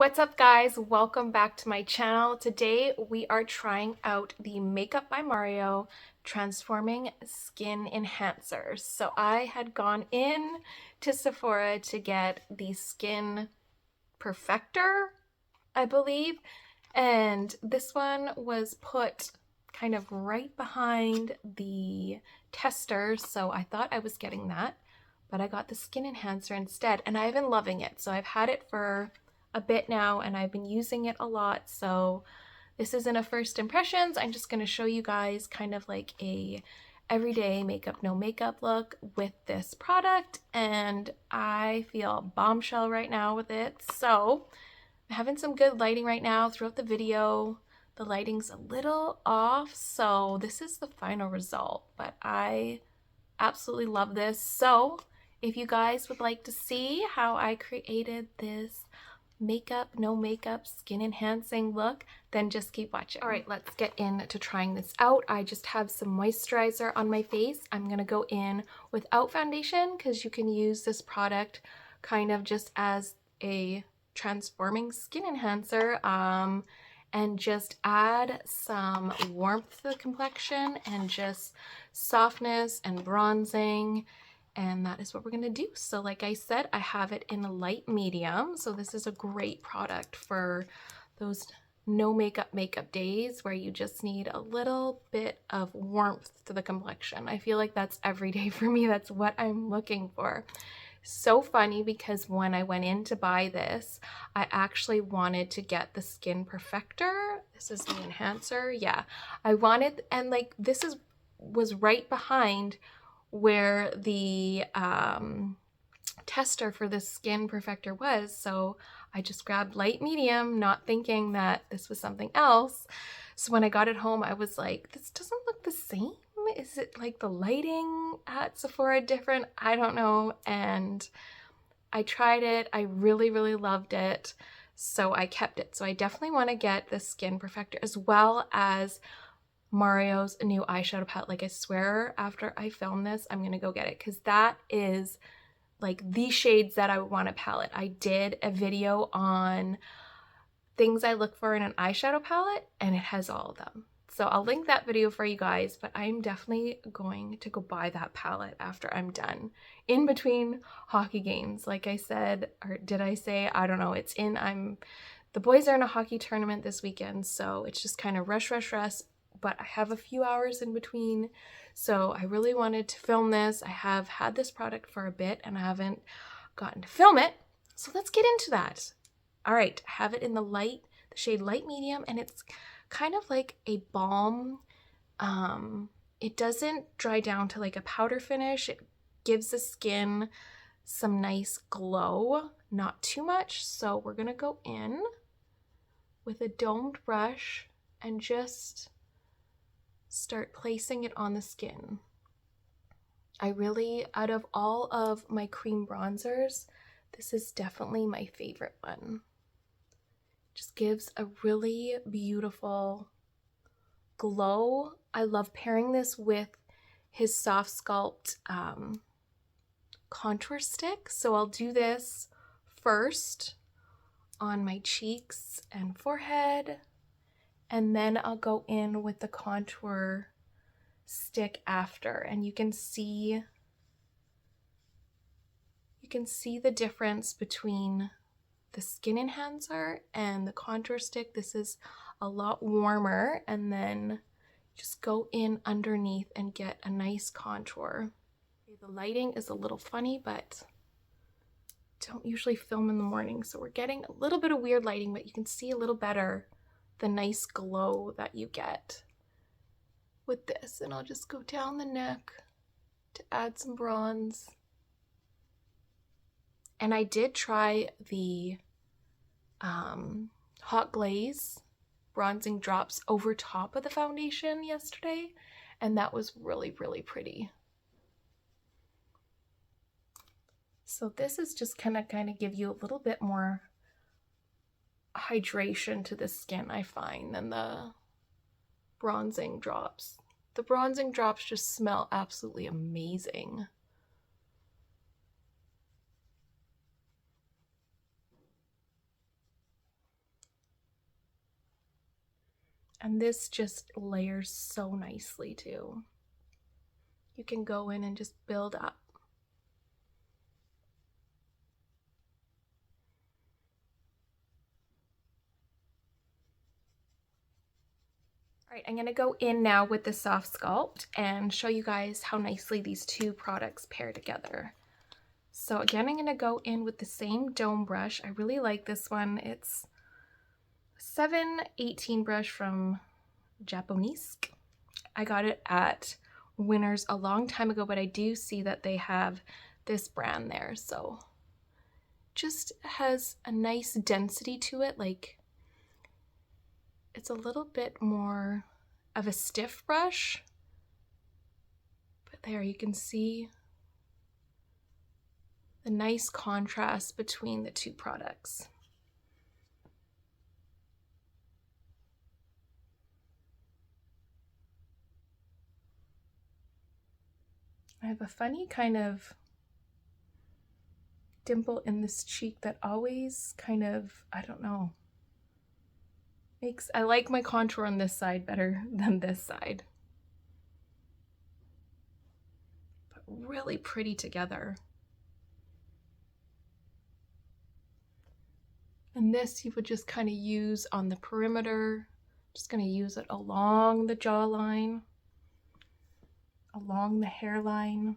What's up guys? Welcome back to my channel. Today we are trying out the Makeup by Mario Transforming Skin Enhancers. So I had gone in to Sephora to get the Skin Perfector, I believe, and this one was put kind of right behind the tester, so I thought I was getting that, but I got the Skin Enhancer instead, and I've been loving it. So I've had it for a bit now and I've been using it a lot, so this isn't a first impressions. I'm just going to show you guys kind of like a everyday makeup no makeup look with this product, and I feel bombshell right now with it. So I'm having some good lighting right now throughout the video. The lighting's a little off, so this is the final result, but I absolutely love this. So if you guys would like to see how I created this makeup no makeup skin enhancing look, then just keep watching. All right, let's get into trying this out. I just have some moisturizer on my face. I'm gonna go in without foundation because you can use this product kind of just as a transforming skin enhancer, and just add some warmth to the complexion and just softness and bronzing. And that is what we're going to do. So like I said, I have it in a light medium. So this is a great product for those no makeup days where you just need a little bit of warmth to the complexion. I feel like that's every day for me. That's what I'm looking for. So funny because when I went in to buy this, I actually wanted to get the Skin Perfector. This is the enhancer. Yeah, I wanted, and like this was right behind where the tester for the Skin Perfector was, so I just grabbed light medium, not thinking that this was something else. So when I got it home, I was like, this doesn't look the same. Is it like the lighting at Sephora different? I don't know. And I tried it. I really loved it, so I kept it. So I definitely want to get the Skin Perfector as well as Mario's new eyeshadow palette. Like, I swear after I film this, I'm gonna go get it because that is like the shades that I would want a palette. I did a video on things I look for in an eyeshadow palette and it has all of them. So I'll link that video for you guys, but I'm definitely going to go buy that palette after I'm done in between hockey games. Like I said, or did I say? I don't know. The boys are in a hockey tournament this weekend, so it's just kind of rush, but I have a few hours in between, so I really wanted to film this. I have had this product for a bit and I haven't gotten to film it, so let's get into that. All right, I have it in the shade light medium, and it's kind of like a balm. It doesn't dry down to like a powder finish. It gives the skin some nice glow, not too much. So we're gonna go in with a domed brush and just start placing it on the skin. I really, out of all of my cream bronzers, this is definitely my favorite one. Just gives a really beautiful glow. I love pairing this with his Soft Sculpt contour stick. So I'll do this first on my cheeks and forehead, and then I'll go in with the contour stick after, and you can see the difference between the skin enhancer and the contour stick. This is a lot warmer, and then just go in underneath and get a nice contour. The lighting is a little funny, but don't usually film in the morning, so we're getting a little bit of weird lighting, but you can see a little better the nice glow that you get with this. And I'll just go down the neck to add some bronze. And I did try the Hot Glaze bronzing drops over top of the foundation yesterday, and that was really pretty. So this is just kind of give you a little bit more hydration to the skin, I find, than the bronzing drops. The bronzing drops just smell absolutely amazing. And this just layers so nicely too. You can go in and just build up. All right, I'm gonna go in now with the Soft Sculpt and show you guys how nicely these two products pair together. So again, I'm gonna go in with the same dome brush. I really like this one. It's a 718 brush from Japanese. I got it at Winners a long time ago, but I do see that they have this brand there. So just has a nice density to it. Like, it's a little bit more of a stiff brush, but there you can see the nice contrast between the two products. I have a funny kind of dimple in this cheek that always kind of, I don't know, I like my contour on this side better than this side. But really pretty together. And this you would just kind of use on the perimeter. Just going to use it along the jawline, along the hairline.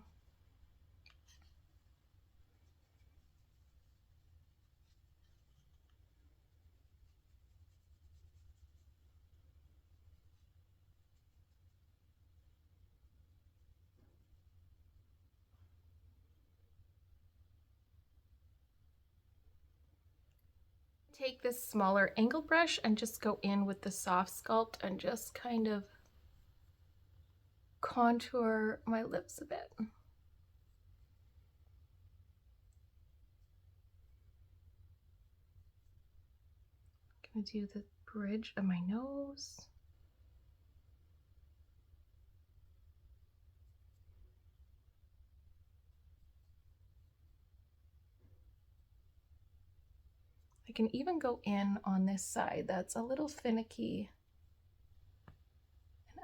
Take this smaller angle brush and just go in with the Soft Sculpt and just kind of contour my lips a bit. I'm gonna do the bridge of my nose. I can even go in on this side that's a little finicky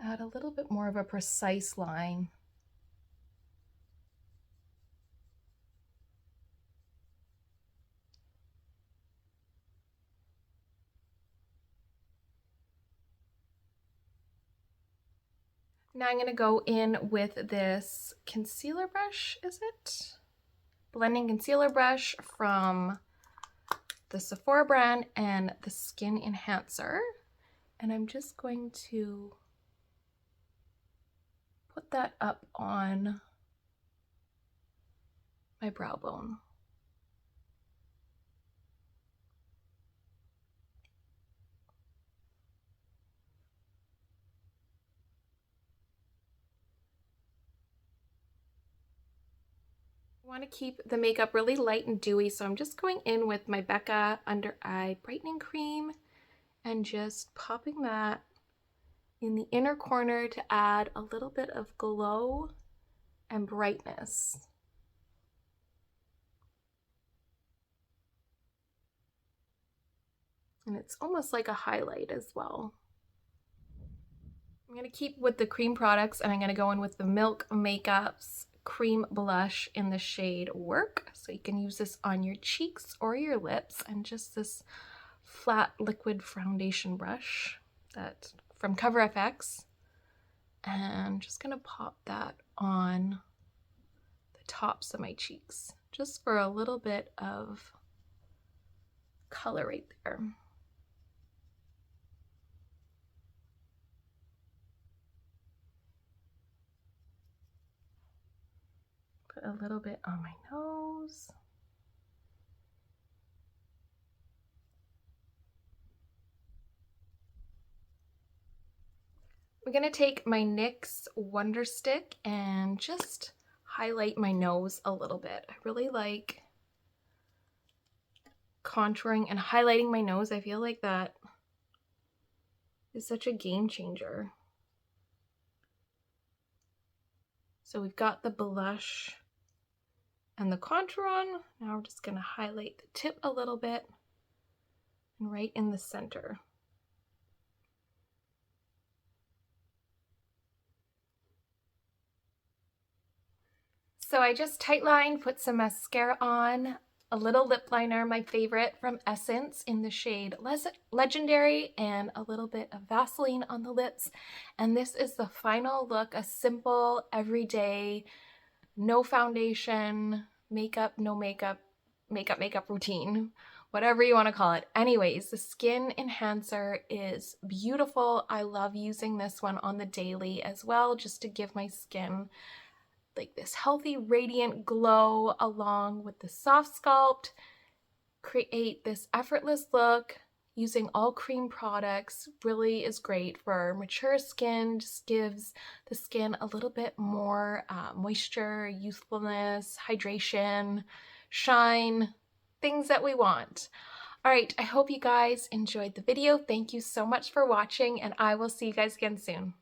and add a little bit more of a precise line. Now I'm going to go in with this concealer brush, is it? Blending concealer brush from the Sephora brand and the Skin Enhancer. And I'm just going to put that up on my brow bone. I want to keep the makeup really light and dewy, so I'm just going in with my Becca Under Eye Brightening Cream and just popping that in the inner corner to add a little bit of glow and brightness. And it's almost like a highlight as well. I'm going to keep with the cream products and I'm going to go in with the Milk Makeup's cream blush in the shade Work. So you can use this on your cheeks or your lips, and just this flat liquid foundation brush that from Cover FX. And just going to pop that on the tops of my cheeks just for a little bit of color right there. Put a little bit on my nose. I'm going to take my NYX Wonder Stick and just highlight my nose a little bit. I really like contouring and highlighting my nose. I feel like that is such a game changer. So we've got the blush and the contour on. Now we're just going to highlight the tip a little bit and right in the center. So I just tightlined, put some mascara on, a little lip liner, my favorite from Essence in the shade Legendary, and a little bit of Vaseline on the lips. And this is the final look, a simple, everyday, no foundation, makeup, no makeup, makeup routine, whatever you want to call it. Anyways, the skin enhancer is beautiful. I love using this one on the daily as well, just to give my skin like this healthy, radiant glow along with the soft sculpt, create this effortless look using all cream products. Really is great for mature skin, just gives the skin a little bit more moisture, youthfulness, hydration, shine, things that we want. All right, I hope you guys enjoyed the video. Thank you so much for watching, and I will see you guys again soon.